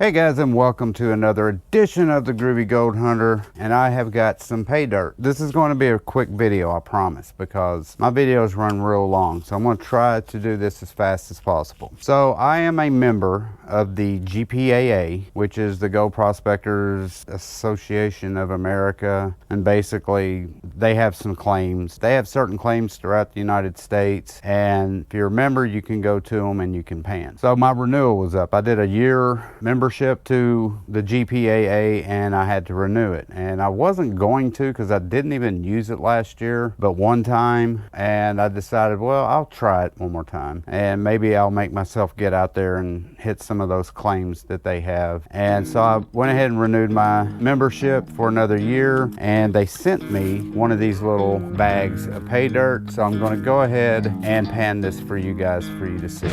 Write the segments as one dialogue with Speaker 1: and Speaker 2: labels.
Speaker 1: Hey guys, and welcome to another edition of the Groovy Gold Hunter, and I have got some pay dirt. This is going to be a quick video, I promise, because my videos run real long, so I'm going to try to do this as fast as possible. So I am a member of the GPAA, which is the Gold Prospectors Association of America, and basically they have some claims. They have certain claims throughout the United States, and if you're a member, you can go to them and you can pan. So my renewal was up. I did a year membership to the GPAA and I had to renew it, and I wasn't going to because I didn't even use it last year but one time, and I decided, well, I'll try it one more time and maybe I'll make myself get out there and hit some of those claims that they have. And so I went ahead and renewed my membership for another year, and they sent me one of these little bags of pay dirt, so I'm going to go ahead and pan this for you guys for you to see.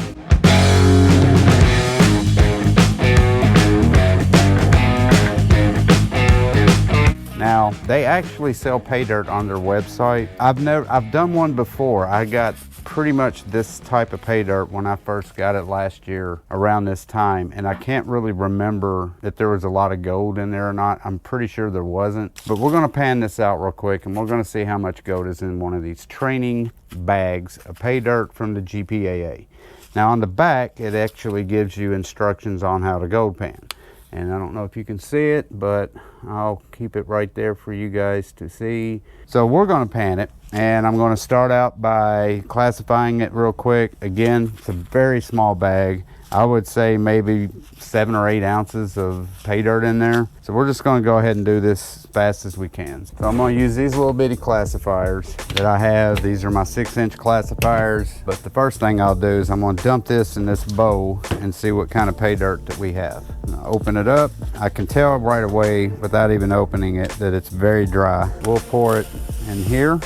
Speaker 1: Now, they actually sell pay dirt on their website. I've done one before. I got pretty much this type of pay dirt when I first got it last year around this time, and I can't really remember if there was a lot of gold in there or not. I'm pretty sure there wasn't, but we're gonna pan this out real quick and we're gonna see how much gold is in one of these training bags of pay dirt from the GPAA. Now on the back, it actually gives you instructions on how to gold pan. And I don't know if you can see it, but I'll keep it right there for you guys to see. So we're going to pan it, and I'm going to start out by classifying it real quick. Again, it's a very small bag. I would say maybe 7 or 8 ounces of pay dirt in there. So we're just going to go ahead and do this as fast as we can. So I'm going to use these little bitty classifiers that I have. These are my 6-inch classifiers. But the first thing I'll do is I'm going to dump this in this bowl and see what kind of pay dirt that we have. I'll open it up. I can tell right away without even opening it that it's very dry. We'll pour it in here.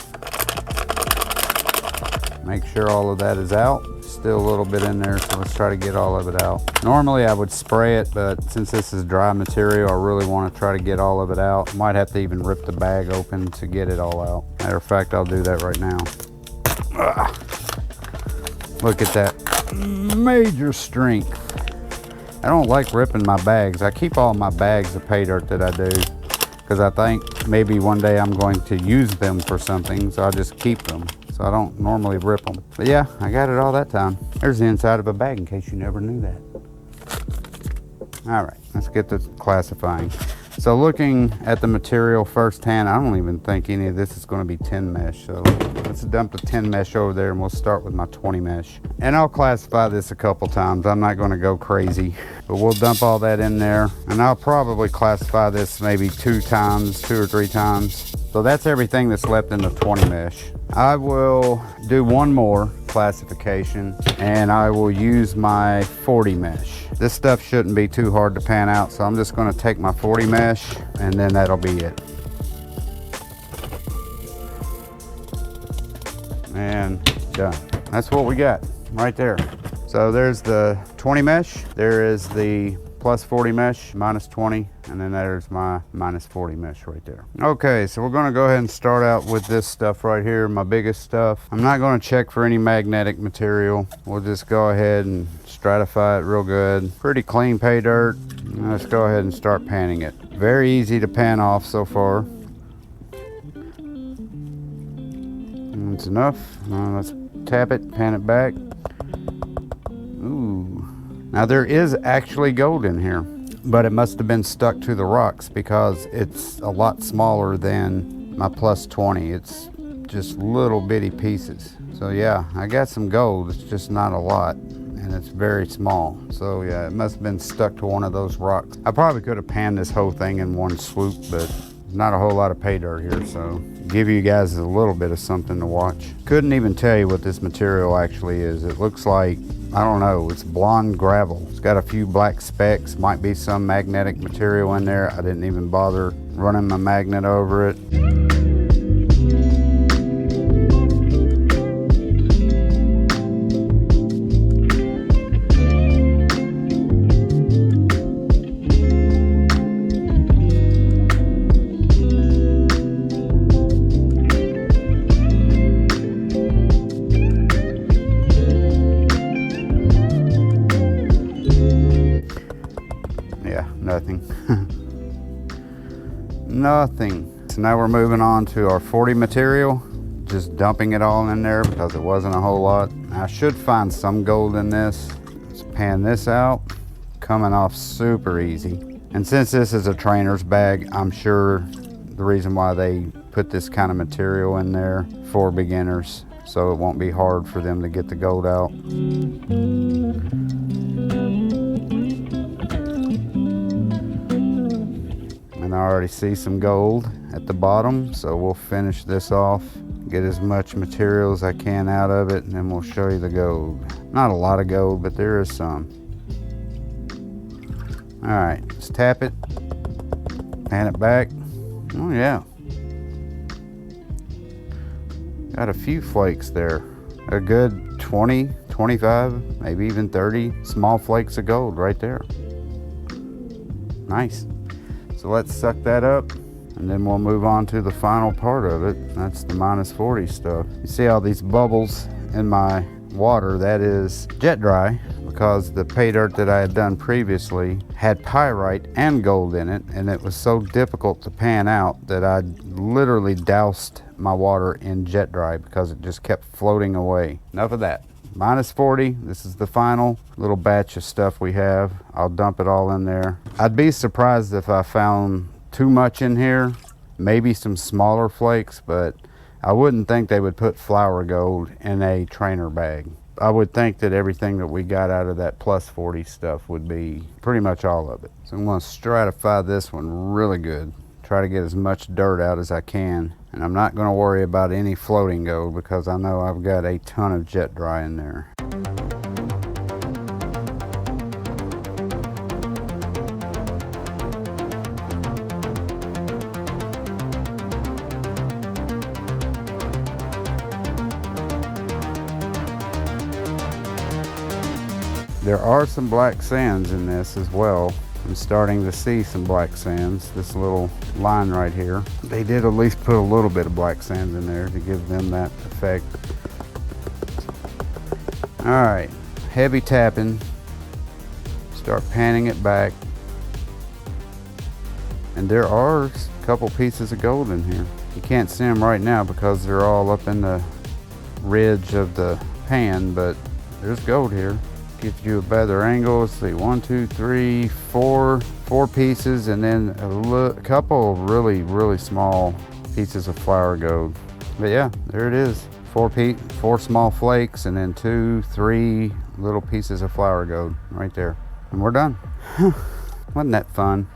Speaker 1: Make sure all of that is out. Still a little bit in there, so let's try to get all of it out. Normally I would spray it, but since this is dry material, I really want to try to get all of it out. Might have to even rip the bag open to get it all out. Matter of fact, I'll do that right now. Look at that major strength. I don't like ripping my bags. I keep all my bags of pay dirt that I do because I think maybe one day I'm going to use them for something, so I just keep them. So I don't normally rip them. But yeah, I got it all that time. There's the inside of a bag in case you never knew that. All right, let's get to classifying. So looking at the material firsthand, I don't even think any of this is going to be 10 mesh. So let's dump the 10 mesh over there and we'll start with my 20 mesh. And I'll classify this a couple times. I'm not going to go crazy, but we'll dump all that in there. And I'll probably classify this maybe 2 or 3 times. So that's everything that's left in the 20 mesh. I will do one more classification and I will use my 40 mesh. This stuff shouldn't be too hard to pan out, so I'm just going to take my 40 mesh and then that'll be it. And done. That's what we got right there. So there's the 20 mesh, there is the plus 40 mesh, minus 20, and then there's my minus 40 mesh right there. Okay, so we're gonna go ahead and start out with this stuff right here, my biggest stuff. I'm not gonna check for any magnetic material. We'll just go ahead and stratify it real good. Pretty clean pay dirt. Let's go ahead and start panning it. Very easy to pan off so far. That's enough. Now let's tap it, pan it back. Ooh. Now there is actually gold in here, but it must have been stuck to the rocks because it's a lot smaller than my plus 20. It's just little bitty pieces. So yeah, I got some gold. It's just not a lot and it's very small. So yeah, it must have been stuck to one of those rocks. I probably could have panned this whole thing in one swoop, but not a whole lot of pay dirt here, so give you guys a little bit of something to watch. Couldn't even tell you what this material actually is. It looks like, I don't know, it's blonde gravel. It's got a few black specks, might be some magnetic material in there. I didn't even bother running my magnet over it. Yeah, nothing. Nothing. So now we're moving on to our 40 material. Just dumping it all in there because it wasn't a whole lot. I should find some gold in this. Let's pan this out. Coming off super easy. And since this is a trainer's bag, I'm sure the reason why they put this kind of material in there for beginners, so it won't be hard for them to get the gold out. And I already see some gold at the bottom, so we'll finish this off, get as much material as I can out of it, and then we'll show you the gold. Not a lot of gold, but there is some. All right, let's tap it, pan it back. Oh yeah. Got a few flakes there. A good 20, 25, maybe even 30 small flakes of gold right there. Nice. So let's suck that up, and then we'll move on to the final part of it. That's the -40 stuff. You see all these bubbles in my water? That is jet dry, because the pay dirt that I had done previously had pyrite and gold in it, and it was so difficult to pan out that I literally doused my water in jet dry because it just kept floating away. Enough of that. -40, this is the final little batch of stuff we have. I'll dump it all in there. I'd be surprised if I found too much in here, maybe some smaller flakes, but I wouldn't think they would put flour gold in a trainer bag. I would think that everything that we got out of that +40 stuff would be pretty much all of it. So I'm going to stratify this one really good. Try to get as much dirt out as I can. And I'm not going to worry about any floating gold because I know I've got a ton of jet dry in there. There are some black sands in this as well. I'm starting to see some black sands. This little line right here. They did at least put a little bit of black sands in there to give them that effect. All right, heavy tapping. Start panning it back. And there are a couple pieces of gold in here. You can't see them right now because they're all up in the ridge of the pan, but there's gold here. Gives you a better angle. Let's see, 1, 2, 3, 4 pieces, and then a couple of really small pieces of flour gold. But yeah, there it is. 4 small flakes, and then 2, 3 little pieces of flour gold right there. And we're done. Wasn't that fun?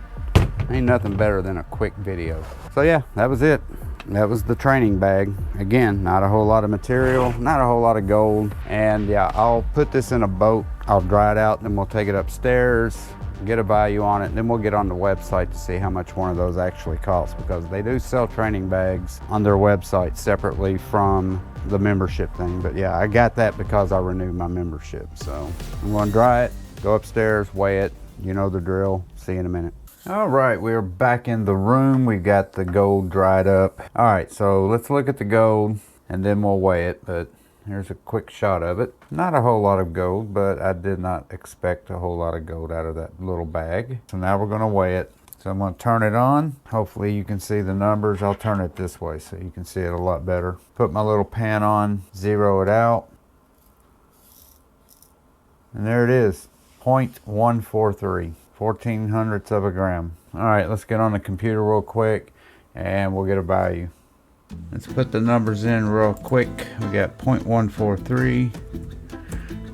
Speaker 1: Ain't nothing better than a quick video. So yeah, that was it. That was the training bag. Again, not a whole lot of material, not a whole lot of gold. And yeah, I'll put this in a boat. I'll dry it out, then we'll take it upstairs, get a value on it, and then we'll get on the website to see how much one of those actually costs, because they do sell training bags on their website separately from the membership thing. But yeah, I got that because I renewed my membership. So I'm going to dry it, go upstairs, weigh it. You know the drill. See you in a minute. All right, we're back in the room. We got the gold dried up. All right, so let's look at the gold and then we'll weigh it. But here's a quick shot of it. Not a whole lot of gold, but I did not expect a whole lot of gold out of that little bag. So now we're gonna weigh it. So I'm gonna turn it on. Hopefully you can see the numbers. I'll turn it this way so you can see it a lot better. Put my little pan on, zero it out. And there it is, 0.143. 14 hundredths of a gram. All right, let's get on the computer real quick and we'll get a value. Let's put the numbers in real quick. We got 0.143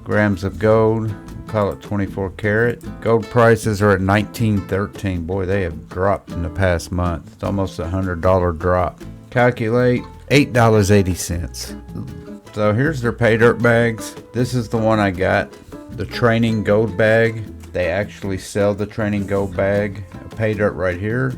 Speaker 1: grams of gold. We'll call it 24 karat. Gold prices are at $19.13. Boy, they have dropped in the past month. It's almost a $100 drop. Calculate $8.80. So here's their pay dirt bags. This is the one I got, the training gold bag. They actually sell the training gold bag, pay dirt right here,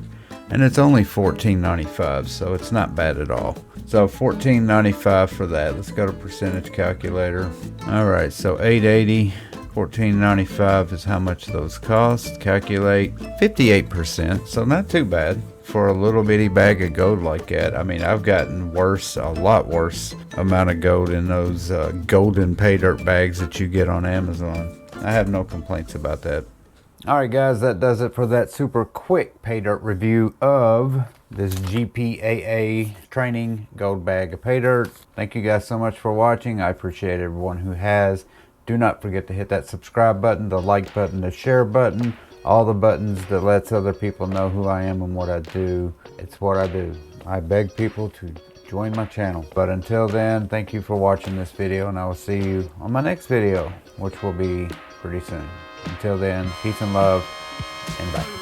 Speaker 1: and it's only $14.95, so it's not bad at all. So $14.95 for that. Let's go to percentage calculator. All right, so $8.80, $14.95 is how much those cost. Calculate 58%, so not too bad for a little bitty bag of gold like that. I mean, I've gotten worse, a lot worse amount of gold in those golden pay dirt bags that you get on Amazon. I have no complaints about that. All right, guys, that does it for that super quick pay dirt review of this GPAA training gold bag of pay dirt. Thank you guys so much for watching. I appreciate everyone who has. Do not forget to hit that subscribe button, the like button, the share button, all the buttons that lets other people know who I am and what I do. It's what I do. I beg people to join my channel. But until then, thank you for watching this video, and I will see you on my next video, which will be pretty soon. Until then, peace and love, and bye.